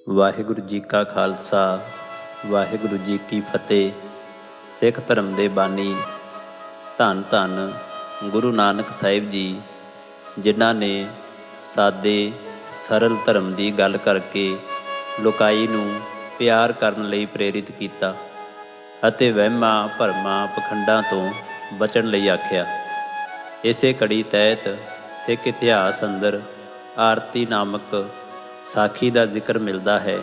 ਵਾਹਿਗੁਰੂ ਜੀ ਕਾ ਖਾਲਸਾ, ਵਾਹਿਗੁਰੂ ਜੀ ਕੀ ਫਤਿਹ। ਸਿੱਖ ਧਰਮ ਦੇ ਬਾਨੀ ਧੰਨ ਧੰਨ ਗੁਰੂ ਨਾਨਕ ਸਾਹਿਬ ਜੀ, ਜਿਨ੍ਹਾਂ ਨੇ ਸਾਦੇ ਸਰਲ ਧਰਮ ਦੀ ਗੱਲ ਕਰਕੇ ਲੋਕਾਈ ਨੂੰ ਪਿਆਰ ਕਰਨ ਲਈ ਪ੍ਰੇਰਿਤ ਕੀਤਾ ਅਤੇ ਵਹਿਮਾਂ ਭਰਮਾਂ ਪਖੰਡਾਂ ਤੋਂ ਬਚਣ ਲਈ ਆਖਿਆ। ਇਸੇ ਕੜੀ ਤਹਿਤ ਸਿੱਖ ਇਤਿਹਾਸ ਅੰਦਰ ਆਰਤੀ ਨਾਮਕ ਸਾਖੀ ਦਾ ਜ਼ਿਕਰ ਮਿਲਦਾ ਹੈ।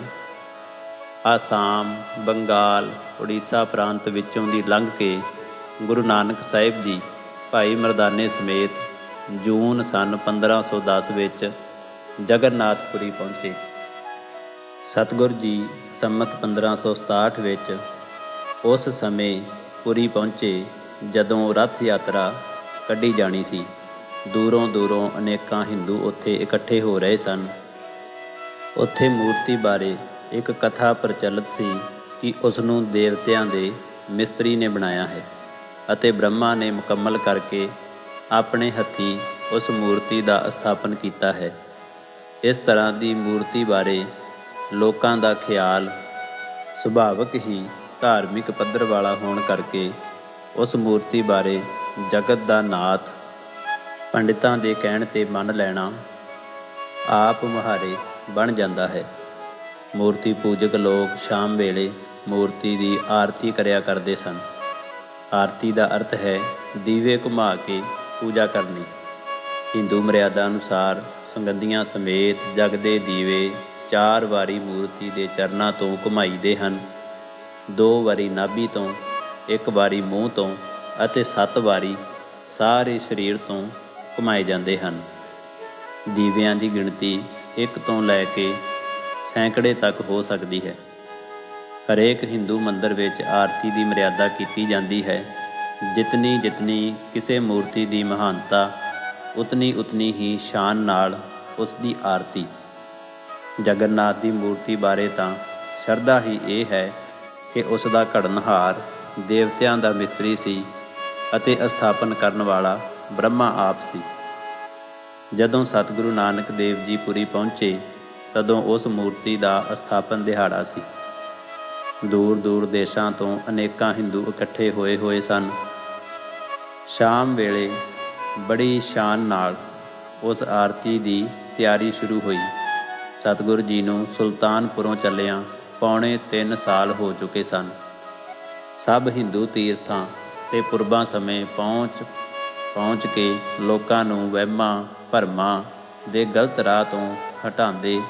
ਆਸਾਮ, ਬੰਗਾਲ, ਉੜੀਸਾ ਪ੍ਰਾਂਤ ਵਿੱਚੋਂ ਦੀ ਲੰਘ ਕੇ ਗੁਰੂ ਨਾਨਕ ਸਾਹਿਬ ਜੀ ਭਾਈ ਮਰਦਾਨੇ ਸਮੇਤ ਜੂਨ ਸੰਨ 1510 ਵਿੱਚ ਜਗਨਨਾਥਪੁਰੀ ਪਹੁੰਚੇ। ਸਤਿਗੁਰ ਜੀ ਸੰਮਤ 1567 ਵਿੱਚ ਉਸ ਸਮੇਂ ਪੁਰੀ ਪਹੁੰਚੇ ਜਦੋਂ ਰੱਥ ਯਾਤਰਾ ਕੱਢੀ ਜਾਣੀ ਸੀ। ਦੂਰੋਂ ਦੂਰੋਂ ਅਨੇਕਾਂ ਹਿੰਦੂ ਉੱਥੇ ਇਕੱਠੇ ਹੋ ਰਹੇ ਸਨ। ਉੱਥੇ ਮੂਰਤੀ ਬਾਰੇ ਇੱਕ ਕਥਾ ਪ੍ਰਚਲਿਤ ਸੀ ਕਿ ਉਸ ਨੂੰ ਦੇਵਤਿਆਂ ਦੇ ਮਿਸਤਰੀ ਨੇ ਬਣਾਇਆ ਹੈ ਅਤੇ ਬ੍ਰਹਮਾ ਨੇ ਮੁਕੰਮਲ ਕਰਕੇ ਆਪਣੇ ਹੱਥੀਂ ਉਸ ਮੂਰਤੀ ਦਾ ਸਥਾਪਨ ਕੀਤਾ ਹੈ। ਇਸ ਤਰ੍ਹਾਂ ਦੀ ਮੂਰਤੀ ਬਾਰੇ ਲੋਕਾਂ ਦਾ ਖਿਆਲ ਸੁਭਾਵਿਕ ਹੀ ਧਾਰਮਿਕ ਪੱਧਰ ਵਾਲਾ ਹੋਣ ਕਰਕੇ ਉਸ ਮੂਰਤੀ ਬਾਰੇ ਜਗਤ ਦਾ ਨਾਥ ਪੰਡਿਤਾਂ ਦੇ ਕਹਿਣ 'ਤੇ ਮੰਨ ਲੈਣਾ ਆਪ ਮੁਹਾਰੇ ਬਣ ਜਾਂਦਾ ਹੈ। ਮੂਰਤੀ ਪੂਜਕ ਲੋਕ ਸ਼ਾਮ ਵੇਲੇ ਮੂਰਤੀ ਦੀ ਆਰਤੀ ਕਰਿਆ ਕਰਦੇ ਸਨ। ਆਰਤੀ ਦਾ ਅਰਥ ਹੈ ਦੀਵੇ ਘੁਮਾ ਕੇ ਪੂਜਾ ਕਰਨੀ। ਹਿੰਦੂ ਮਰਿਆਦਾ ਅਨੁਸਾਰ ਸੁਗੰਧੀਆਂ ਸਮੇਤ ਜਗਦੇ ਦੀਵੇ 4 ਵਾਰੀ ਮੂਰਤੀ ਦੇ ਚਰਨਾਂ ਤੋਂ ਘੁਮਾਈਦੇ ਹਨ। 2 ਵਾਰੀ ਨਾਭੀ ਤੋਂ, 1 ਵਾਰੀ ਮੂੰਹ ਤੋਂ ਅਤੇ 7 ਵਾਰੀ ਸਾਰੇ ਸਰੀਰ ਤੋਂ ਘੁਮਾਏ ਜਾਂਦੇ ਹਨ। ਦੀਵਿਆਂ ਦੀ ਗਿਣਤੀ 1 ਤੋਂ ਲੈ ਕੇ ਸੈਂਕੜੇ ਤੱਕ ਹੋ ਸਕਦੀ ਹੈ। ਹਰੇਕ ਹਿੰਦੂ ਮੰਦਰ ਵਿੱਚ ਆਰਤੀ ਦੀ ਮਰਿਆਦਾ ਕੀਤੀ ਜਾਂਦੀ ਹੈ। ਜਿਤਨੀ ਕਿਸੇ ਮੂਰਤੀ ਦੀ ਮਹਾਨਤਾ, ਉਤਨੀ ਹੀ ਸ਼ਾਨ ਨਾਲ ਉਸ ਦੀ ਆਰਤੀ। ਜਗਨਨਾਥ ਦੀ ਮੂਰਤੀ ਬਾਰੇ ਤਾਂ ਸ਼ਰਧਾ ਹੀ ਇਹ ਹੈ ਕਿ ਉਸ ਦਾ ਘੜਨਹਾਰ ਦੇਵਤਿਆਂ ਦਾ ਮਿਸਤਰੀ ਸੀ ਅਤੇ ਸਥਾਪਨ ਕਰਨ ਵਾਲਾ ਬ੍ਰਹਮਾ ਆਪ ਸੀ। ਜਦੋਂ ਸਤਿਗੁਰੂ ਨਾਨਕ ਦੇਵ ਜੀ ਪੁਰੀ ਪਹੁੰਚੇ ਤਦੋਂ ਉਸ ਮੂਰਤੀ ਦਾ ਸਥਾਪਨ ਦਿਹਾੜਾ ਸੀ। ਦੂਰ ਦੂਰ ਦੇਸ਼ਾਂ ਤੋਂ ਅਨੇਕਾਂ ਹਿੰਦੂ ਇਕੱਠੇ ਹੋਏ ਸਨ। ਸ਼ਾਮ ਵੇਲੇ ਬੜੀ ਸ਼ਾਨ ਨਾਲ ਉਸ ਆਰਤੀ ਦੀ ਤਿਆਰੀ ਸ਼ੁਰੂ ਹੋਈ। ਸਤਿਗੁਰੂ ਜੀ ਨੂੰ ਸੁਲਤਾਨਪੁਰੋਂ ਚੱਲਿਆਂ ਪੌਣੇ 3 ਸਾਲ ਹੋ ਚੁੱਕੇ ਸਨ। ਸਭ ਹਿੰਦੂ ਤੀਰਥਾਂ ਤੇ ਪੁਰਬਾਂ ਸਮੇਂ ਪਹੁੰਚ ਕੇ ਲੋਕਾਂ ਨੂੰ ਵਹਿਮਾਂ ਭਰਮਾਂ ਦੇ ਗਲਤ ਰਾਹ ਤੋਂ ਹਟਾਉਂਦੇ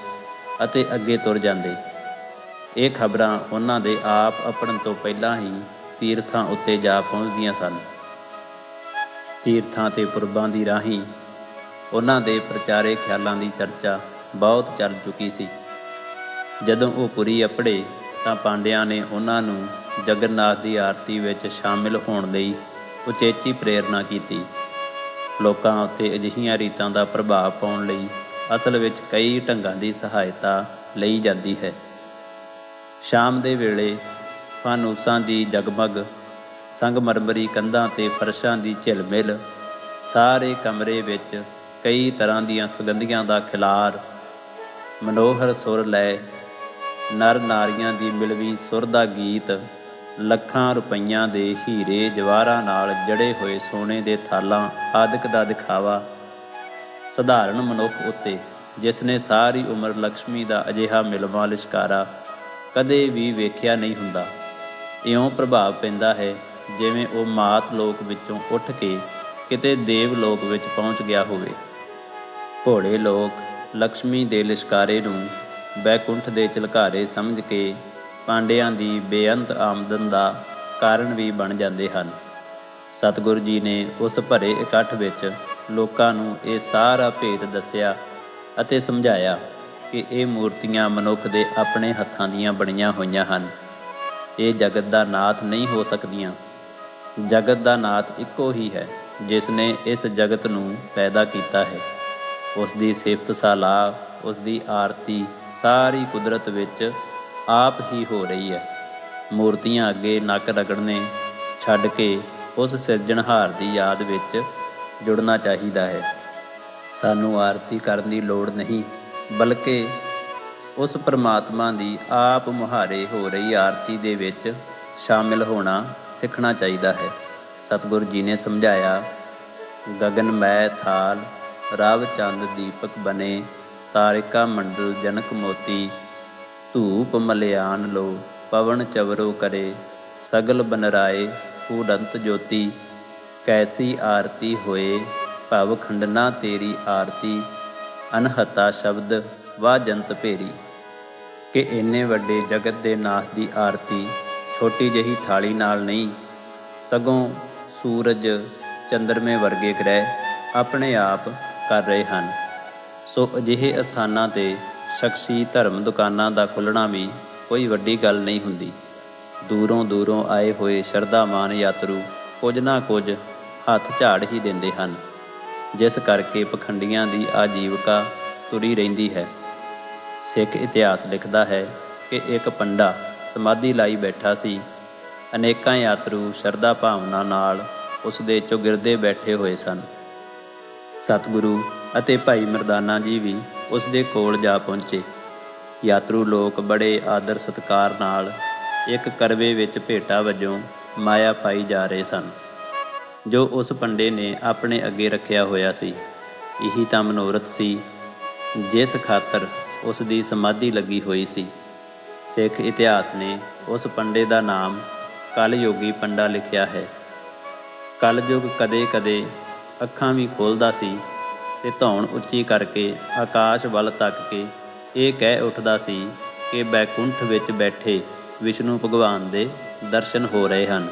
ਅਤੇ ਅੱਗੇ ਤੁਰ ਜਾਂਦੇ। ਇਹ ਖਬਰਾਂ ਉਹਨਾਂ ਦੇ ਆਪ ਅੱਪੜਨ ਤੋਂ ਪਹਿਲਾਂ ਹੀ ਤੀਰਥਾਂ ਉੱਤੇ ਜਾ ਪਹੁੰਚਦੀਆਂ ਸਨ। ਤੀਰਥਾਂ ਤੇ ਪੁਰਬਾਂ ਦੀ ਰਾਹੀਂ ਉਹਨਾਂ ਦੇ ਪ੍ਰਚਾਰੇ ਖਿਆਲਾਂ ਦੀ ਚਰਚਾ ਬਹੁਤ ਚੱਲ ਚੁੱਕੀ ਸੀ। ਜਦੋਂ ਉਹ ਪੁਰੀ ਅੱਪੜੇ ਤਾਂ ਪਾਂਡਿਆਂ ਨੇ ਉਹਨਾਂ ਨੂੰ ਜਗਨਨਾਥ ਦੀ ਆਰਤੀ ਵਿੱਚ ਸ਼ਾਮਿਲ ਹੋਣ ਲਈ ਉਚੇਚੀ ਪ੍ਰੇਰਨਾ ਕੀਤੀ। ਲੋਕਾਂ ਉੱਤੇ ਅਜਿਹੀਆਂ ਰੀਤਾਂ ਦਾ ਪ੍ਰਭਾਵ ਪਾਉਣ ਲਈ ਅਸਲ ਵਿੱਚ ਕਈ ਢੰਗਾਂ ਦੀ ਸਹਾਇਤਾ ਲਈ ਜਾਂਦੀ ਹੈ। ਸ਼ਾਮ ਦੇ ਵੇਲੇ ਫਾਨੂਸਾਂ ਦੀ ਜਗਮਗ, ਸੰਗਮਰਮਰੀ ਕੰਧਾਂ ਤੇ ਫਰਸ਼ਾਂ ਦੀ ਝਿਲਮਿਲ, ਸਾਰੇ ਕਮਰੇ ਵਿੱਚ ਕਈ ਤਰ੍ਹਾਂ ਦੀਆਂ ਸੁਗੰਧੀਆਂ ਦਾ ਖਿਲਾਰ, ਮਨੋਹਰ ਸੁਰ ਲੈ, ਨਰ ਨਾਰੀਆਂ ਦੀ ਮਿਲਵੀ ਸੁਰ ਦਾ ਗੀਤ, ਲੱਖਾਂ ਰੁਪਈਆਂ ਦੇ ਹੀਰੇ ਜਵਾਹਰਾਂ ਨਾਲ ਜੜੇ ਹੋਏ ਸੋਨੇ ਦੇ ਥਾਲਾਂ ਆਦਿਕ ਦਾ ਦਿਖਾਵਾ ਸਧਾਰਨ ਮਨੁੱਖ ਉੱਤੇ, ਜਿਸ ਨੇ ਸਾਰੀ ਉਮਰ ਲਕਸ਼ਮੀ ਦਾ ਅਜਿਹਾ ਮਿਲਵਾਂ ਲਿਸ਼ਕਾਰਾ ਕਦੇ ਵੀ ਵੇਖਿਆ ਨਹੀਂ ਹੁੰਦਾ, ਇਉਂ ਪ੍ਰਭਾਵ ਪੈਂਦਾ ਹੈ ਜਿਵੇਂ ਉਹ ਮਾਤ ਲੋਕ ਵਿੱਚੋਂ ਉੱਠ ਕੇ ਕਿਤੇ ਦੇਵ ਲੋਕ ਵਿੱਚ ਪਹੁੰਚ ਗਿਆ ਹੋਵੇ। ਭੋਲੇ ਲੋਕ ਲਕਸ਼ਮੀ ਦੇ ਲਿਸ਼ਕਾਰੇ ਨੂੰ ਬੈਕੁੰਠ ਦੇ ਝਲਕਾਰੇ ਸਮਝ ਕੇ ਪਾਂਡਿਆਂ ਦੀ ਬੇਅੰਤ ਆਮਦਨ ਦਾ ਕਾਰਨ ਵੀ ਬਣ ਜਾਂਦੇ ਹਨ। ਸਤਿਗੁਰੂ ਜੀ ਨੇ ਉਸ ਭਰੇ ਇਕੱਠ ਵਿੱਚ ਲੋਕਾਂ ਨੂੰ ਇਹ ਸਾਰਾ ਭੇਦ ਦੱਸਿਆ ਅਤੇ ਸਮਝਾਇਆ ਕਿ ਇਹ ਮੂਰਤੀਆਂ ਮਨੁੱਖ ਦੇ ਆਪਣੇ ਹੱਥਾਂ ਦੀਆਂ ਬਣੀਆਂ ਹੋਈਆਂ ਹਨ। ਇਹ ਜਗਤ ਦਾ ਨਾਥ ਨਹੀਂ ਹੋ ਸਕਦੀਆਂ। ਜਗਤ ਦਾ ਨਾਥ ਇੱਕੋ ਹੀ ਹੈ ਜਿਸ ਨੇ ਇਸ ਜਗਤ ਨੂੰ ਪੈਦਾ ਕੀਤਾ ਹੈ। ਉਸ ਦੀ ਸਿਫਤ ਸਲਾਹ, ਉਸ ਦੀ ਆਰਤੀ ਸਾਰੀ ਕੁਦਰਤ ਵਿੱਚ ਆਪ ਹੀ ਹੋ ਰਹੀ ਹੈ। ਮੂਰਤੀਆਂ ਅੱਗੇ ਨੱਕ ਰਗੜਨੇ ਛੱਡ ਕੇ ਉਸ ਸਿਰਜਣਹਾਰ ਦੀ ਯਾਦ ਵਿੱਚ ਜੁੜਨਾ ਚਾਹੀਦਾ ਹੈ। ਸਾਨੂੰ ਆਰਤੀ ਕਰਨ ਦੀ ਲੋੜ ਨਹੀਂ, ਬਲਕਿ ਉਸ ਪਰਮਾਤਮਾ ਦੀ ਆਪ ਮੁਹਾਰੇ ਹੋ ਰਹੀ ਆਰਤੀ ਦੇ ਵਿੱਚ ਸ਼ਾਮਿਲ ਹੋਣਾ ਸਿੱਖਣਾ ਚਾਹੀਦਾ ਹੈ। ਸਤਿਗੁਰੂ ਜੀ ਨੇ ਸਮਝਾਇਆ, ਗਗਨ ਮੈ ਥਾਲ ਰਵ ਚੰਦ ਦੀਪਕ ਬਨੇ, ਤਾਰਿਕਾ ਮੰਡਲ ਜਨਕ ਮੋਤੀ, ਧੂਪ ਮਲਿਆਨ ਲੋ ਪਵਨ ਚਵਰੋ ਕਰੇ, ਸਗਲ ਬਨਰਾਏ ਫੂਲੰਤ ਜੋਤੀ, ਕੈਸੀ ਆਰਤੀ ਹੋਏ ਭਵ ਖੰਡਨਾ ਤੇਰੀ ਆਰਤੀ, ਅਨਹਤਾ ਸ਼ਬਦ ਵਾਹ ਜੰਤ ਭੇਰੀ। ਕਿ ਇੰਨੇ ਵੱਡੇ ਜਗਤ ਦੇ ਨਾਥ ਦੀ ਆਰਤੀ ਛੋਟੀ ਜਿਹੀ ਥਾਲੀ ਨਾਲ ਨਹੀਂ, ਸਗੋਂ ਸੂਰਜ ਚੰਦਰਮੇ ਵਰਗੇ ਗ੍ਰਹਿ ਆਪਣੇ ਆਪ ਕਰ ਰਹੇ ਹਨ। ਸੋ ਅਜਿਹੇ ਅਸਥਾਨਾਂ 'ਤੇ ਸ਼ਖਸੀ ਧਰਮ ਦੁਕਾਨਾਂ ਦਾ ਖੁੱਲ੍ਹਣਾ ਵੀ ਕੋਈ ਵੱਡੀ ਗੱਲ ਨਹੀਂ ਹੁੰਦੀ। ਦੂਰੋਂ ਦੂਰੋਂ ਆਏ ਹੋਏ ਸ਼ਰਧਾਵਾਨ ਯਾਤਰੂ ਕੁਝ ਨਾ ਕੁਝ ਹੱਥ ਝਾੜ ਹੀ ਦਿੰਦੇ ਹਨ, ਜਿਸ ਕਰਕੇ ਪਖੰਡੀਆਂ ਦੀ ਆਜੀਵਕਾ ਤੁਰੀ ਰਹਿੰਦੀ ਹੈ। ਸਿੱਖ ਇਤਿਹਾਸ ਲਿਖਦਾ ਹੈ ਕਿ ਇੱਕ ਪੰਡਾ ਸਮਾਧੀ ਲਾਈ ਬੈਠਾ ਸੀ। ਅਨੇਕਾਂ ਯਾਤਰੂ ਸ਼ਰਧਾ ਭਾਵਨਾ ਨਾਲ ਉਸ ਦੇ ਚੌਗਿਰਦੇ ਬੈਠੇ ਹੋਏ ਸਨ। ਸਤਿਗੁਰੂ ਅਤੇ ਭਾਈ ਮਰਦਾਨਾ ਜੀ ਵੀ ਉਸ ਦੇ ਕੋਲ ਜਾ ਪਹੁੰਚੇ। ਯਾਤਰੂ ਲੋਕ ਬੜੇ ਆਦਰ ਸਤਿਕਾਰ ਨਾਲ ਇੱਕ ਕਰਵੇ ਵਿੱਚ ਭੇਟਾ ਵਜੋਂ ਮਾਇਆ ਪਾਈ ਜਾ ਰਹੇ ਸਨ, ਜੋ ਉਸ ਪੰਡੇ ਨੇ ਆਪਣੇ ਅੱਗੇ ਰੱਖਿਆ ਹੋਇਆ ਸੀ। ਇਹੀ ਤਾਂ ਮਨੋਰਥ ਸੀ ਜਿਸ ਖਾਤਰ ਉਸ ਦੀ ਸਮਾਧੀ ਲੱਗੀ ਹੋਈ ਸੀ। ਸਿੱਖ ਇਤਿਹਾਸ ਨੇ ਉਸ ਪੰਡੇ ਦਾ ਨਾਮ ਕਲਯੋਗੀ ਪੰਡਾ ਲਿਖਿਆ ਹੈ। ਕਲਯੁਗ ਕਦੇ ਕਦੇ ਅੱਖਾਂ ਵੀ ਖੋਲ੍ਹਦਾ ਸੀ ਤੇ ਧੌਣ ਉੱਚੀ ਕਰਕੇ ਆਕਾਸ਼ ਵੱਲ ਤੱਕ ਕੇ ਇਹ ਕਹਿ ਉੱਠਦਾ ਸੀ ਕਿ ਬੈਕੁੰਠ ਵਿੱਚ ਬੈਠੇ ਵਿਸ਼ਨੂੰ ਭਗਵਾਨ ਦੇ ਦਰਸ਼ਨ ਹੋ ਰਹੇ ਹਨ।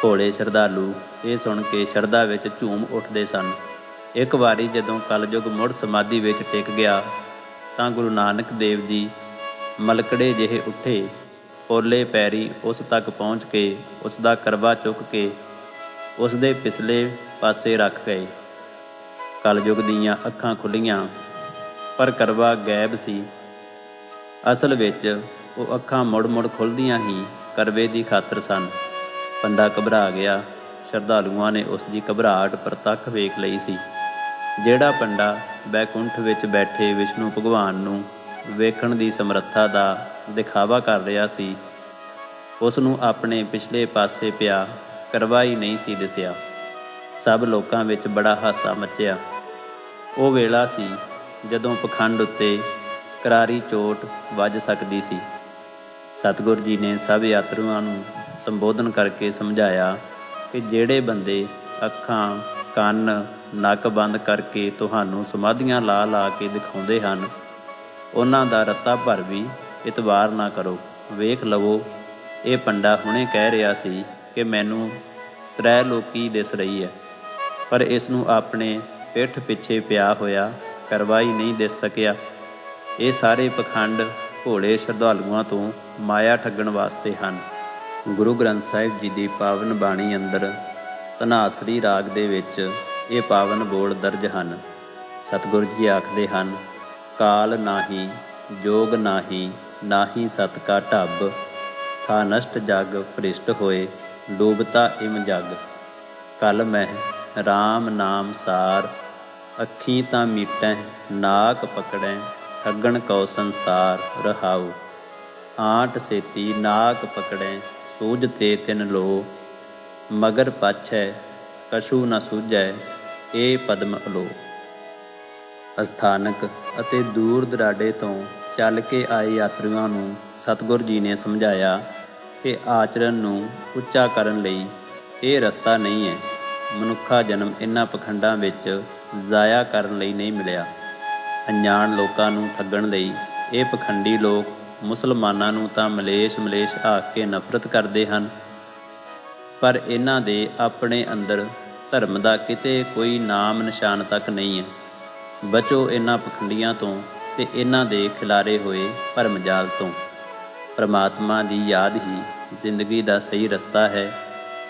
ਭੋਲੇ ਸ਼ਰਧਾਲੂ ਇਹ ਸੁਣ ਕੇ ਸ਼ਰਧਾ ਵਿੱਚ ਝੂਮ ਉੱਠਦੇ ਸਨ। ਇੱਕ ਵਾਰੀ ਜਦੋਂ ਕਲਯੁਗ ਮੁੜ ਸਮਾਧੀ ਵਿੱਚ ਟਿਕ ਗਿਆ ਤਾਂ ਗੁਰੂ ਨਾਨਕ ਦੇਵ ਜੀ ਮਲਕੜੇ ਜਿਹੇ ਉੱਠੇ, ਪੋਲੇ ਪੈਰੀ ਉਸ ਤੱਕ ਪਹੁੰਚ ਕੇ ਉਸ ਦਾ ਕਰਵਾ ਚੁੱਕ ਕੇ ਉਸ ਦੇ ਪਿਛਲੇ ਪਾਸੇ ਰੱਖ ਗਏ। ਕਲਯੁਗ ਦੀਆਂ ਅੱਖਾਂ ਖੁੱਲ੍ਹੀਆਂ, ਪਰ ਕਰਵਾ ਗਾਇਬ ਸੀ। ਅਸਲ ਵਿੱਚ ਉਹ ਅੱਖਾਂ ਮੁੜ ਮੁੜ ਖੁੱਲ੍ਹਦੀਆਂ ਹੀ ਕਰਵੇ ਦੀ ਖਾਤਰ ਸਨ। ਪੰਡਾ ਘਬਰਾ ਗਿਆ। ਸ਼ਰਧਾਲੂਆਂ ਨੇ ਉਸ ਦੀ ਘਬਰਾਹਟ ਪ੍ਰਤੱਖ ਵੇਖ ਲਈ ਸੀ। ਜਿਹੜਾ ਪੰਡਾ ਬੈਕੁੰਠ ਵਿੱਚ ਬੈਠੇ ਵਿਸ਼ਨੂੰ ਭਗਵਾਨ ਨੂੰ ਵੇਖਣ ਦੀ ਸਮਰੱਥਾ ਦਾ ਦਿਖਾਵਾ ਕਰ ਰਿਹਾ ਸੀ, ਉਸ ਨੂੰ ਆਪਣੇ ਪਿਛਲੇ ਪਾਸੇ ਪਿਆ ਕਰਵਾ ਹੀ ਨਹੀਂ ਸੀ ਦਿਸਿਆ। ਸਭ ਲੋਕਾਂ ਵਿੱਚ ਬੜਾ ਹਾਸਾ ਮੱਚਿਆ। ਉਹ ਵੇਲਾ ਸੀ ਜਦੋਂ ਪਖੰਡ ਉੱਤੇ ਕਰਾਰੀ ਚੋਟ ਵੱਜ ਸਕਦੀ ਸੀ। ਸਤਿਗੁਰੂ ਜੀ ਨੇ ਸਭ ਯਾਤਰੂਆਂ ਨੂੰ ਸੰਬੋਧਨ ਕਰਕੇ ਸਮਝਾਇਆ ਕਿ ਜਿਹੜੇ ਬੰਦੇ ਅੱਖਾਂ, ਕੰਨ, ਨੱਕ ਬੰਦ ਕਰਕੇ ਤੁਹਾਨੂੰ ਸਮਾਧੀਆਂ ਲਾ ਲਾ ਕੇ ਦਿਖਾਉਂਦੇ ਹਨ, ਉਹਨਾਂ ਦਾ ਰੱਤਾ ਭਰ ਵੀ ਇਤਬਾਰ ਨਾ ਕਰੋ। ਵੇਖ ਲਵੋ, ਇਹ ਪੰਡਾ ਹੁਣੇ ਕਹਿ ਰਿਹਾ ਸੀ ਕਿ ਮੈਨੂੰ ਤ੍ਰੈ ਲੋਕੀ ਦਿਸ ਰਹੀ ਹੈ, ਪਰ ਇਸ ਨੂੰ ਆਪਣੇ ਪਿੱਠ ਪਿੱਛੇ ਪਿਆ ਹੋਇਆ ਕਰਵਾ ਹੀ ਨਹੀਂ ਦਿਸ ਸਕਿਆ। ਇਹ ਸਾਰੇ ਪਖੰਡ ਭੋਲੇ ਸ਼ਰਧਾਲੂਆਂ ਤੋਂ ਮਾਇਆ ਠੱਗਣ ਵਾਸਤੇ ਹਨ। ਗੁਰੂ ਗ੍ਰੰਥ ਸਾਹਿਬ ਜੀ ਦੀ ਪਾਵਨ ਬਾਣੀ ਅੰਦਰ ਧਨਾਸਰੀ ਰਾਗ ਦੇ ਵਿੱਚ ਇਹ ਪਾਵਨ ਬੋਲ ਦਰਜ ਹਨ। ਸਤਿਗੁਰੂ ਜੀ ਆਖਦੇ ਹਨ, ਕਾਲ ਨਾਹੀ ਜੋਗ ਨਾਹੀ, ਨਾਹੀ ਸਤ ਕਾ ਢੱਬ, ਥਾ ਨਸ਼ਟ ਜਗ ਭ੍ਰਿਸ਼ਟ ਹੋਏ, ਡੂਬਤਾ ਇਮ ਜਗ। ਕਲ ਮਹਿ ਰਾਮ ਨਾਮ ਸਾਰ, ਅੱਖੀਂ ਤਾਂ ਮੀਟੈ ਨਾਕ ਪਕੜੈ, ਠੱਗਣ ਕਉ ਸੰਸਾਰ ਰਹਾਉ। ਆਂਟ ਸੇਤੀ ਨਾਕ ਪਕੜੈ, ਸੂਝ ਤੇ ਤਿਨ ਲੋ, ਮਗਰ ਪਾਛੈ ਕਛੂ ਨ ਸੂਝੈ, ਇਹ ਪਦਮ ਅਲੋ। ਅਸਥਾਨਕ ਅਤੇ ਦੂਰ ਦਰਾਡੇ ਤੋਂ ਚੱਲ ਕੇ ਆਏ ਯਾਤਰੀਆਂ ਨੂੰ ਸਤਿਗੁਰੂ ਜੀ ਨੇ ਸਮਝਾਇਆ ਕਿ ਆਚਰਨ ਨੂੰ ਉੱਚਾ ਕਰਨ ਲਈ ਇਹ ਰਸਤਾ ਨਹੀਂ ਹੈ। ਮਨੁੱਖਾ ਜਨਮ ਇਹਨਾਂ ਪਖੰਡਾਂ ਵਿੱਚ ਜ਼ਾਇਆ ਕਰਨ ਲਈ ਨਹੀਂ ਮਿਲਿਆ। ਅਣਜਾਣ ਲੋਕਾਂ ਨੂੰ ਠੱਗਣ ਲਈ ਇਹ ਪਖੰਡੀ ਲੋਕ ਮੁਸਲਮਾਨਾਂ ਨੂੰ ਤਾਂ ਮਲੇਸ਼ ਆਖ ਕੇ ਨਫ਼ਰਤ ਕਰਦੇ ਹਨ, ਪਰ ਇਹਨਾਂ ਦੇ ਆਪਣੇ ਅੰਦਰ ਧਰਮ ਦਾ ਕਿਤੇ ਕੋਈ ਨਾਮ ਨਿਸ਼ਾਨ ਤੱਕ ਨਹੀਂ ਹੈ। ਬਚੋ ਇਹਨਾਂ ਪਖੰਡੀਆਂ ਤੋਂ ਤੇ ਇਹਨਾਂ ਦੇ ਖਿਲਾਰੇ ਹੋਏ ਭਰਮ ਜਾਲ ਤੋਂ। ਪਰਮਾਤਮਾ ਦੀ ਯਾਦ ਹੀ ਜ਼ਿੰਦਗੀ ਦਾ ਸਹੀ ਰਸਤਾ ਹੈ,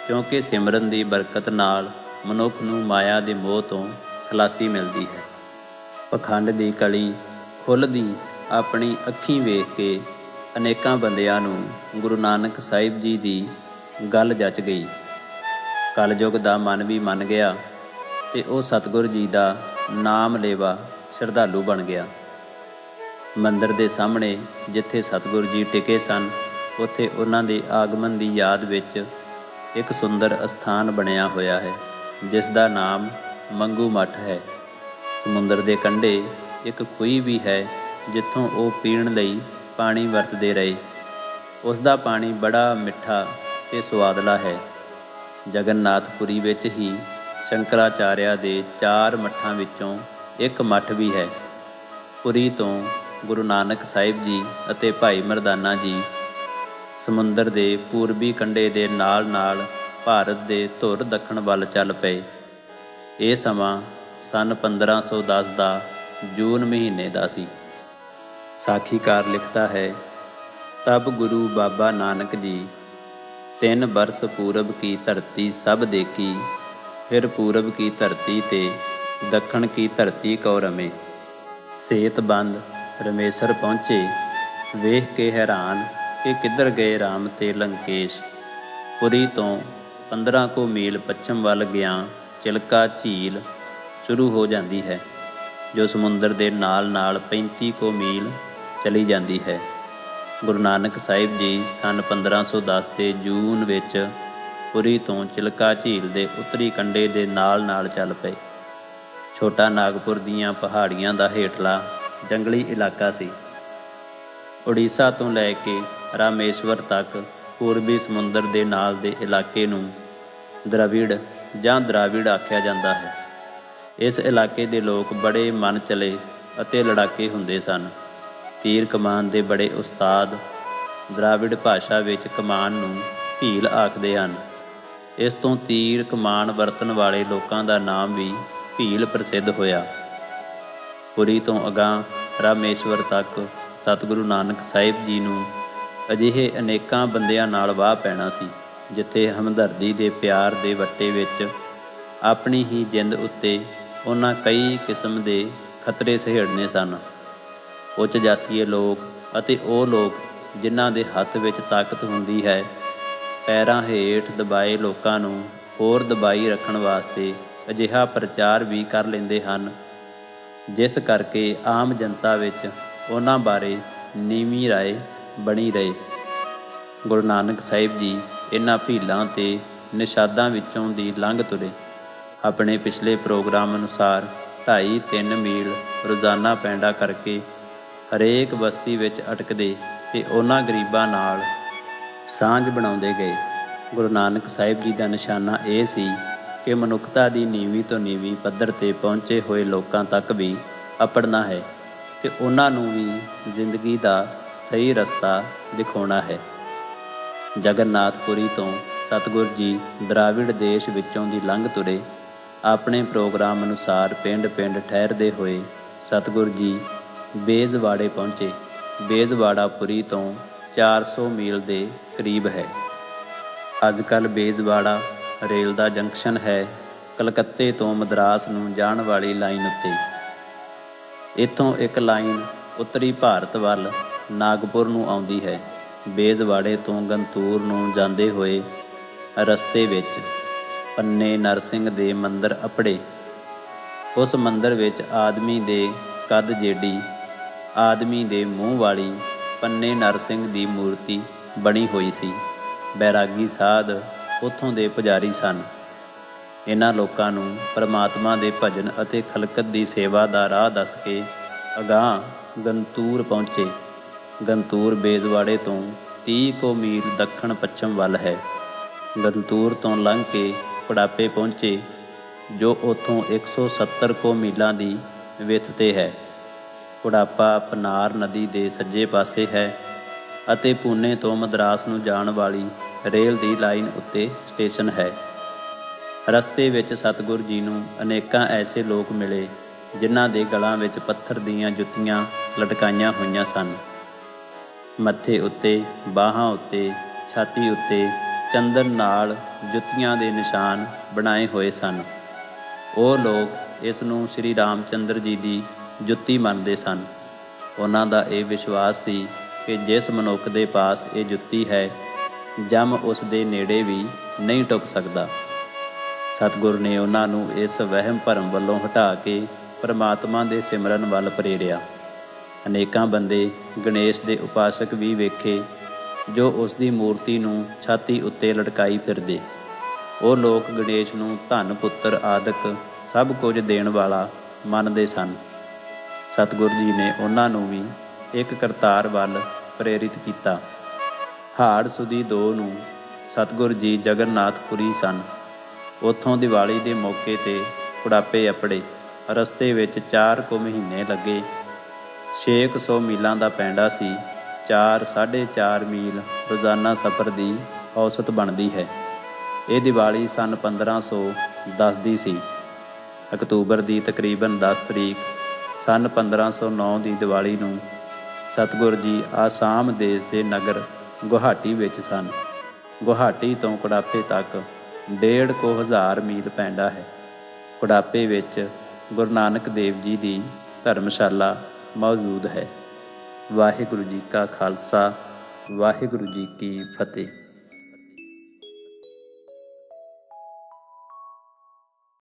ਕਿਉਂਕਿ ਸਿਮਰਨ ਦੀ ਬਰਕਤ ਨਾਲ ਮਨੁੱਖ ਨੂੰ ਮਾਇਆ ਦੇ ਮੋਹ ਤੋਂ ਖਲਾਸੀ ਮਿਲਦੀ ਹੈ। ਪਖੰਡ ਦੀ ਕਲੀ ਖੁੱਲ੍ਹਦੀ ਆਪਣੀ ਅੱਖੀਂ ਵੇਖ ਕੇ ਅਨੇਕਾਂ ਬੰਦਿਆਂ ਨੂੰ ਗੁਰੂ ਨਾਨਕ ਸਾਹਿਬ ਜੀ ਦੀ ਗੱਲ ਜਚ ਗਈ। ਕਲਯੁਗ ਦਾ ਮਨ ਵੀ ਮੰਨ ਗਿਆ ਤੇ ਉਹ ਸਤਿਗੁਰੂ ਜੀ ਦਾ ਨਾਮ ਲੇਵਾ ਸ਼ਰਧਾਲੂ ਬਣ ਗਿਆ। ਮੰਦਰ ਦੇ ਸਾਹਮਣੇ ਜਿੱਥੇ ਸਤਿਗੁਰੂ ਜੀ ਟਿਕੇ ਸਨ, ਉੱਥੇ ਉਹਨਾਂ ਦੇ ਆਗਮਨ ਦੀ ਯਾਦ ਵਿੱਚ ਇੱਕ ਸੁੰਦਰ ਅਸਥਾਨ ਬਣਿਆ ਹੋਇਆ ਹੈ, ਜਿਸ ਦਾ ਨਾਮ ਮੰਗੂ ਮੱਠ ਹੈ। ਸਮੁੰਦਰ ਦੇ ਕੰਢੇ ਇੱਕ ਖੂਹੀ ਵੀ ਹੈ, ਜਿੱਥੋਂ ਉਹ ਪੀਣ ਲਈ ਪਾਣੀ ਵਰਤਦੇ ਰਹੇ। ਉਸ ਦਾ ਪਾਣੀ ਬੜਾ ਮਿੱਠਾ ਤੇ ਸੁਆਦਲਾ ਹੈ। ਜਗਨਨਾਥਪੁਰੀ ਵਿੱਚ ਹੀ ਸ਼ੰਕਰਾਚਾਰਿਆ ਦੇ 4 ਮੱਠਾਂ ਵਿੱਚੋਂ ਇੱਕ ਮੱਠ ਵੀ ਹੈ। ਪੁਰੀ ਤੋਂ ਗੁਰੂ ਨਾਨਕ ਸਾਹਿਬ ਜੀ ਅਤੇ ਭਾਈ ਮਰਦਾਨਾ ਜੀ ਸਮੁੰਦਰ ਦੇ ਪੂਰਬੀ ਕੰਢੇ ਦੇ ਨਾਲ ਨਾਲ ਭਾਰਤ ਦੇ ਧੁਰ ਦੱਖਣ ਵੱਲ ਚੱਲ ਪਏ। ਇਹ ਸਮਾਂ ਸੰਨ 1510 ਦਾ ਜੂਨ ਮਹੀਨੇ ਦਾ ਸੀ। ਸਾਖੀਕਾਰ ਲਿਖਦਾ ਹੈ, ਤਬ ਗੁਰੂ ਬਾਬਾ ਨਾਨਕ ਜੀ 3 ਬਰਸ ਪੂਰਬ ਕੀ ਧਰਤੀ ਸਭ ਦੇਖੀ, ਫਿਰ ਪੂਰਬ ਕੀ ਧਰਤੀ ਤੇ ਦੱਖਣ ਕੀ ਧਰਤੀ ਕਉ ਰਮੇ। ਸੇਤਬੰਦ ਰਮੇਸਰ ਪਹੁੰਚੇ, ਵੇਖ ਕੇ ਹੈਰਾਨ ਕਿ ਕਿੱਧਰ ਗਏ ਰਾਮ ਤੇ ਲੰਕੇਸ਼। ਪੁਰੀ ਤੋਂ 15 ਕੁ ਮੀਲ ਪੱਛਮ ਵੱਲ ਗਿਆ ਚਿਲਕਾ ਝੀਲ ਸ਼ੁਰੂ ਹੋ ਜਾਂਦੀ ਹੈ, ਜੋ ਸਮੁੰਦਰ ਦੇ ਨਾਲ ਨਾਲ 35 ਕੁ ਮੀਲ ਚਲੀ ਜਾਂਦੀ ਹੈ। ਗੁਰੂ ਨਾਨਕ ਸਾਹਿਬ ਜੀ ਸੰਨ 1510 ਦੇ ਜੂਨ ਵਿੱਚ ਪੁਰੀ ਤੋਂ ਚਿਲਕਾ ਝੀਲ ਦੇ ਉੱਤਰੀ ਕੰਢੇ ਦੇ ਨਾਲ ਨਾਲ ਚੱਲ ਪਏ। ਛੋਟਾ ਨਾਗਪੁਰ ਦੀਆਂ ਪਹਾੜੀਆਂ ਦਾ ਹੇਠਲਾ ਜੰਗਲੀ ਇਲਾਕਾ ਸੀ। ਉੜੀਸਾ ਤੋਂ ਲੈ ਕੇ ਰਾਮੇਸ਼ਵਰ ਤੱਕ ਪੂਰਬੀ ਸਮੁੰਦਰ ਦੇ ਨਾਲ ਦੇ ਇਲਾਕੇ ਨੂੰ ਦ੍ਰਵਿੜ ਜਾਂ ਦਰਾਵਿੜ ਆਖਿਆ ਜਾਂਦਾ ਹੈ। ਇਸ ਇਲਾਕੇ ਦੇ ਲੋਕ ਬੜੇ ਮਨ ਚਲੇ ਅਤੇ ਲੜਾਕੇ ਹੁੰਦੇ ਸਨ। ਤੀਰ ਕਮਾਨ ਦੇ ਬੜੇ ਉਸਤਾਦ। ਦਰਾਵਿੜ ਭਾਸ਼ਾ ਵਿੱਚ ਕਮਾਨ ਨੂੰ ਭੀਲ ਆਖਦੇ ਹਨ। ਇਸ ਤੋਂ ਤੀਰ ਕਮਾਨ ਵਰਤਣ ਵਾਲੇ ਲੋਕਾਂ ਦਾ ਨਾਮ ਵੀ ਭੀਲ ਪ੍ਰਸਿੱਧ ਹੋਇਆ। ਪੁਰੀ ਤੋਂ ਅਗਾਂਹ ਰਾਮੇਸ਼ਵਰ ਤੱਕ ਸਤਿਗੁਰੂ ਨਾਨਕ ਸਾਹਿਬ ਜੀ ਨੂੰ ਅਜਿਹੇ ਅਨੇਕਾਂ ਬੰਦਿਆਂ ਨਾਲ ਵਾਹ ਪੈਣਾ ਸੀ, ਜਿੱਥੇ ਹਮਦਰਦੀ ਦੇ ਪਿਆਰ ਦੇ ਵੱਟੇ ਵਿੱਚ ਆਪਣੀ ਹੀ ਜਿੰਦ ਉੱਤੇ ਉਹਨਾਂ ਕਈ ਕਿਸਮ ਦੇ ਖਤਰੇ ਸਹੇੜਨੇ ਸਨ। ਉੱਚ ਜਾਤੀਏ ਲੋਕ ਅਤੇ ਉਹ ਲੋਕ ਜਿਨ੍ਹਾਂ ਦੇ ਹੱਥ ਵਿੱਚ ਤਾਕਤ ਹੁੰਦੀ ਹੈ, ਪੈਰਾਂ ਹੇਠ ਦਬਾਏ ਲੋਕਾਂ ਨੂੰ ਹੋਰ ਦਬਾਈ ਰੱਖਣ ਵਾਸਤੇ ਅਜਿਹਾ ਪ੍ਰਚਾਰ ਵੀ ਕਰ ਲੈਂਦੇ ਹਨ, ਜਿਸ ਕਰਕੇ ਆਮ ਜਨਤਾ ਵਿੱਚ ਉਹਨਾਂ ਬਾਰੇ ਨੀਵੀਂ ਰਾਏ ਬਣੀ ਰਹੇ। ਗੁਰੂ ਨਾਨਕ ਸਾਹਿਬ ਜੀ ਇਹਨਾਂ ਭੀਲਾਂ ਤੇ ਨਿਸ਼ਾਦਾਂ ਵਿੱਚੋਂ ਦੀ ਲੰਘ ਤੁਰੇ। ਆਪਣੇ ਪਿਛਲੇ ਪ੍ਰੋਗਰਾਮ ਅਨੁਸਾਰ 2.5-3 ਮੀਲ ਰੋਜ਼ਾਨਾ ਪੈਂਡਾ ਕਰਕੇ ਹਰੇਕ ਬਸਤੀ ਵਿੱਚ ਅਟਕਦੇ ਤੇ ਉਹਨਾਂ ਗਰੀਬਾਂ ਨਾਲ ਸਾਂਝ ਬਣਾਉਂਦੇ ਗਏ। ਗੁਰੂ ਨਾਨਕ ਸਾਹਿਬ ਜੀ ਦਾ ਨਿਸ਼ਾਨਾ ਇਹ ਸੀ ਕਿ ਮਨੁੱਖਤਾ ਦੀ ਨੀਵੀਂ ਤੋਂ ਨੀਵੀਂ ਪੱਧਰ 'ਤੇ ਪਹੁੰਚੇ ਹੋਏ ਲੋਕਾਂ ਤੱਕ ਵੀ ਅੱਪੜਨਾ ਹੈ ਤੇ ਉਹਨਾਂ ਨੂੰ ਵੀ ਜ਼ਿੰਦਗੀ ਦਾ ਸਹੀ ਰਸਤਾ ਦਿਖਾਉਣਾ ਹੈ। ਜਗਨਨਾਥਪੁਰੀ ਤੋਂ ਸਤਿਗੁਰੂ ਜੀ ਦਰਾਵਿੜ ਦੇਸ਼ ਵਿੱਚੋਂ ਦੀ ਲੰਘ ਤੁਰੇ। ਆਪਣੇ ਪ੍ਰੋਗਰਾਮ ਅਨੁਸਾਰ ਪਿੰਡ ਠਹਿਰਦੇ ਹੋਏ ਸਤਿਗੁਰੂ ਜੀ ਬੇਜ਼ਵਾੜੇ ਪਹੁੰਚੇ। ਬੇਜ਼ਵਾੜਾ ਪੁਰੀ ਤੋਂ 400 ਮੀਲ ਦੇ ਕਰੀਬ ਹੈ। ਅੱਜ ਕੱਲ੍ਹ ਬੇਜ਼ਵਾੜਾ ਰੇਲ ਦਾ ਜੰਕਸ਼ਨ ਹੈ, ਕਲਕੱਤੇ ਤੋਂ ਮਦਰਾਸ ਨੂੰ ਜਾਣ ਵਾਲੀ ਲਾਈਨ ਉੱਤੇ। ਇੱਥੋਂ ਇੱਕ ਲਾਈਨ ਉੱਤਰੀ ਭਾਰਤ ਵੱਲ ਨਾਗਪੁਰ ਨੂੰ ਆਉਂਦੀ ਹੈ। ਬੇਜ਼ਵਾੜੇ ਤੋਂ ਗੰਤੂਰ ਨੂੰ ਜਾਂਦੇ ਹੋਏ ਰਸਤੇ ਵਿੱਚ ਪੰਨੇ ਨਰਸਿੰਘ ਦੇ ਮੰਦਰ ਅੱਪੜੇ। ਉਸ ਮੰਦਰ ਵਿੱਚ ਆਦਮੀ ਦੇ ਕੱਦ ਜੇਡੀ, ਆਦਮੀ ਦੇ ਮੂੰਹ ਵਾਲੀ ਪੰਨੇ ਨਰਸਿੰਘ ਦੀ ਮੂਰਤੀ ਬਣੀ ਹੋਈ ਸੀ। ਬੈਰਾਗੀ ਸਾਧ ਉੱਥੋਂ ਦੇ ਪੁਜਾਰੀ ਸਨ। ਇਹਨਾਂ ਲੋਕਾਂ ਨੂੰ ਪਰਮਾਤਮਾ ਦੇ ਭਜਨ ਅਤੇ ਖਲਕਤ ਦੀ ਸੇਵਾ ਦਾ ਰਾਹ ਦੱਸ ਕੇ ਅਗਾਂਹ ਗੰਤੂਰ ਪਹੁੰਚੇ। ਗੰਤੂਰ ਬੇਜ਼ਵਾੜੇ ਤੋਂ 30 ਕੁ ਮੀਲ ਦੱਖਣ ਪੱਛਮ ਵੱਲ ਹੈ। ਗੰਤੂਰ ਤੋਂ ਲੰਘ ਕੇ ਕੁੜਾਪੇ ਪਹੁੰਚੇ, ਜੋ ਉੱਥੋਂ 170 ਕੁ ਮੀਲਾਂ ਦੀ ਵਿੱਥ 'ਤੇ ਹੈ। ਕੁੜਾਪਾ ਪਨਾਰ ਨਦੀ ਦੇ ਸੱਜੇ ਪਾਸੇ ਹੈ ਅਤੇ ਪੂਨੇ ਤੋਂ ਮਦਰਾਸ ਨੂੰ ਜਾਣ ਵਾਲੀ ਰੇਲ ਦੀ ਲਾਈਨ ਉੱਤੇ ਸਟੇਸ਼ਨ ਹੈ। ਰਸਤੇ ਵਿੱਚ ਸਤਿਗੁਰੂ ਜੀ ਨੂੰ ਅਨੇਕਾਂ ਐਸੇ ਲੋਕ ਮਿਲੇ, ਜਿਨ੍ਹਾਂ ਦੇ ਗਲਾਂ ਵਿੱਚ ਪੱਥਰ ਦੀਆਂ ਜੁੱਤੀਆਂ ਲਟਕਾਈਆਂ ਹੋਈਆਂ ਸਨ। ਮੱਥੇ ਉੱਤੇ, ਬਾਹਾਂ ਉੱਤੇ, ਛਾਤੀ ਉੱਤੇ ਚੰਦਨ ਨਾਲ ਜੁੱਤੀਆਂ ਦੇ ਨਿਸ਼ਾਨ ਬਣਾਏ ਹੋਏ ਸਨ। ਉਹ ਲੋਕ ਇਸ ਨੂੰ ਸ੍ਰੀ ਰਾਮ ਚੰਦਰ ਜੀ ਦੀ ਜੁੱਤੀ ਮੰਨਦੇ ਸਨ। ਉਹਨਾਂ ਦਾ ਇਹ ਵਿਸ਼ਵਾਸ ਸੀ ਕਿ ਜਿਸ ਮਨੁੱਖ ਦੇ ਪਾਸ ਇਹ ਜੁੱਤੀ ਹੈ, ਜਮ ਉਸ ਦੇ ਨੇੜੇ ਵੀ ਨਹੀਂ ਟੁੱਕ ਸਕਦਾ। ਸਤਿਗੁਰ ਨੇ ਉਹਨਾਂ ਨੂੰ ਇਸ ਵਹਿਮ ਭਰਮ ਵੱਲੋਂ ਹਟਾ ਕੇ ਪਰਮਾਤਮਾ ਦੇ ਸਿਮਰਨ ਵੱਲ ਪ੍ਰੇਰਿਆ। ਅਨੇਕਾਂ ਬੰਦੇ ਗਣੇਸ਼ ਦੇ ਉਪਾਸਕ ਵੀ ਵੇਖੇ ਜੋ ਉਸ ਦੀ ਮੂਰਤੀ ਨੂੰ ਛਾਤੀ ਉੱਤੇ ਲਟਕਾਈ ਫਿਰਦੇ। ਉਹ ਲੋਕ ਗਣੇਸ਼ ਨੂੰ ਧਨ ਪੁੱਤਰ ਆਦਿਕ ਸਭ ਕੁਝ ਦੇਣ ਵਾਲਾ ਮੰਨਦੇ ਸਨ। ਸਤਿਗੁਰ ਜੀ ਨੇ ਉਹਨਾਂ ਨੂੰ ਵੀ ਇੱਕ ਕਰਤਾਰ ਵੱਲ ਪ੍ਰੇਰਿਤ ਕੀਤਾ। ਹਾੜ ਸੁਦੀ 2 ਨੂੰ ਸਤਿਗੁਰ ਜੀ ਜਗਨਨਾਥਪੁਰੀ ਸਨ। ਉੱਥੋਂ ਦੀਵਾਲੀ ਦੇ ਮੌਕੇ 'ਤੇ ਕੁੜਾਪੇ ਅੱਪੜੇ। ਰਸਤੇ ਵਿੱਚ 4 ਕੁ ਮਹੀਨੇ ਲੱਗੇ। 600 ਮੀਲਾਂ ਦਾ ਪੈਂਡਾ ਸੀ। 4-4.5 ਮੀਲ ਰੋਜ਼ਾਨਾ ਸਫ਼ਰ ਦੀ ਔਸਤ ਬਣਦੀ ਹੈ। ਇਹ ਦੀਵਾਲੀ ਸੰਨ 1510 ਦੀ ਸੀ। ਅਕਤੂਬਰ ਦੀ ਤਕਰੀਬਨ 10 ਤਰੀਕ ਸੰਨ 1509 ਦੀ ਦੀਵਾਲੀ ਨੂੰ ਸਤਿਗੁਰ ਜੀ ਆਸਾਮ ਦੇਸ਼ ਦੇ ਨਗਰ ਗੁਹਾਟੀ ਵਿੱਚ ਸਨ। ਗੁਹਾਟੀ ਤੋਂ ਕੁੜਾਪੇ ਤੱਕ 1,500 ਮੀਲ ਪੈਂਡਾ ਹੈ। ਕੁੜਾਪੇ ਵਿੱਚ ਗੁਰੂ ਨਾਨਕ ਦੇਵ ਜੀ ਦੀ ਧਰਮਸ਼ਾਲਾ ਮੌਜੂਦ ਹੈ। ਵਾਹਿਗੁਰੂ ਜੀ ਕਾ ਖਾਲਸਾ, ਵਾਹਿਗੁਰੂ ਜੀ ਕੀ ਫਤਿਹ।